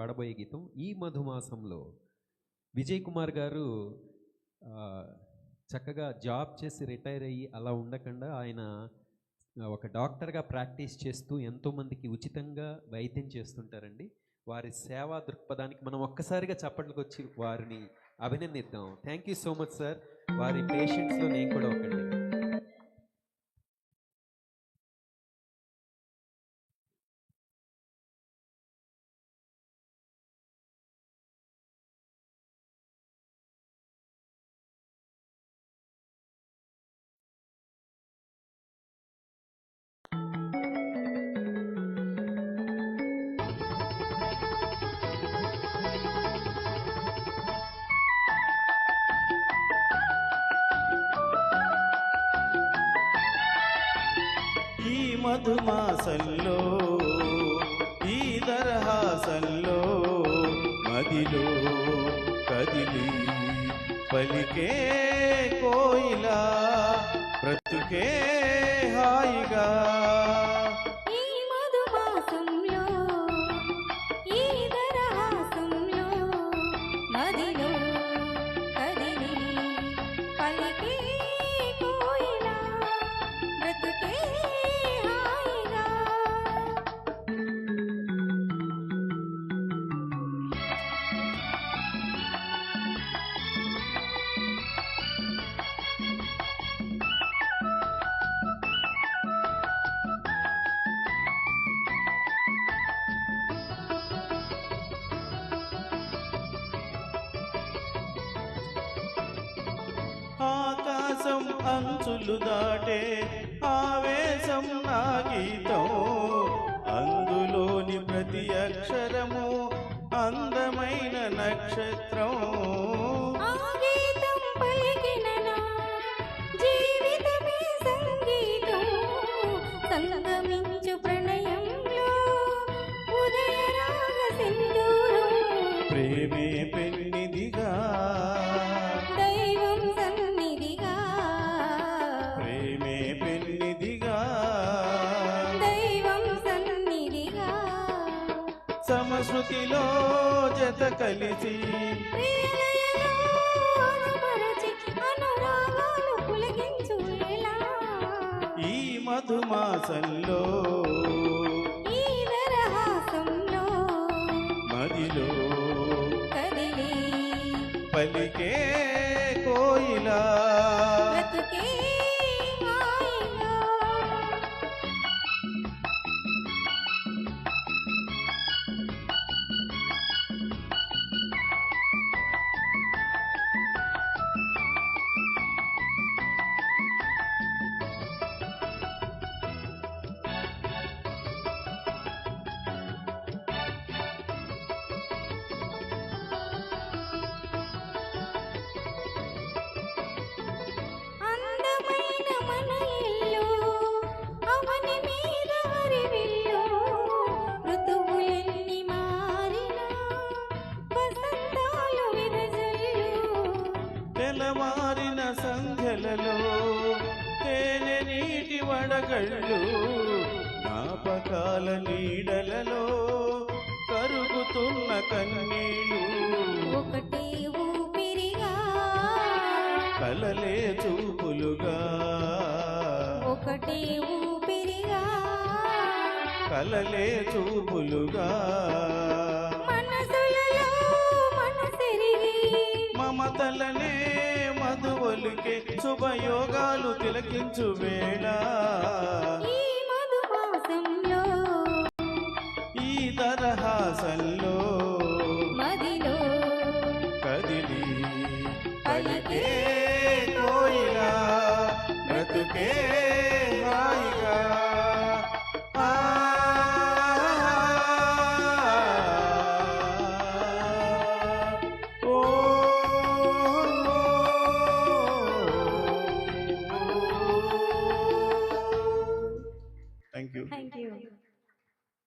పాడబోయే గీతం ఈ మధుమాసంలో. విజయ్ కుమార్ గారు చక్కగా జాబ్ చేసి రిటైర్ అయ్యి అలా ఉండకుండా ఆయన ఒక డాక్టర్గా ప్రాక్టీస్ చేస్తూ ఎంతోమందికి ఉచితంగా వైద్యం చేస్తుంటారండి. వారి సేవా దృక్పథానికి మనం ఒక్కసారిగా చప్పట్లకు వచ్చి వారిని అభినందిద్దాం. Thank you so much sir. వారి పేషెంట్స్లో నేను కూడా ఒకండి. ఈ మధుమాసంలో ఈ దరహాసంలో మదిలో కదిలి పలికే కోయిలా బ్రతుకే హాయిగా. ఆకాశం అంచులు దాటే ఆవేశం నా గీతం, అందులోని ప్రతి అక్షరము అందమైన నక్షత్రం. ప్రేమే పెన్నిదిగా దైవం సన్నిధిగా, ప్రేమే పెన్నిదిగా దైవం సన్నిధిగా, సమశృతిలో జత కలిసి అనురాగాలు పులకించు వేళ. ఈ మధుమాసంలో ఈ దరహాసంలో మదిలో కదిలి పలికే కోయిలా బ్రతుకే హాయిగా. తెలవారిన సంధ్యలలో తేనె నీటి వడగళ్ళు, జ్ఞాపకాల నీడలలో కరుగుతున్న కన్నీళ్ళు. ఒకటే ఊపిరిగా కలలే చూపులుగా, ఒకటే ఊపిరిగా కలలే చూపులుగా, మనసులలో మనసెరిగి మమతలనే మధువలుకే శుభయోగాలు తిలకించు వేళ. ఈ మధుమాసంలో ఈ దరహాసంలో మదిలో కదిలి పలికే కోయిలా బ్రతుకే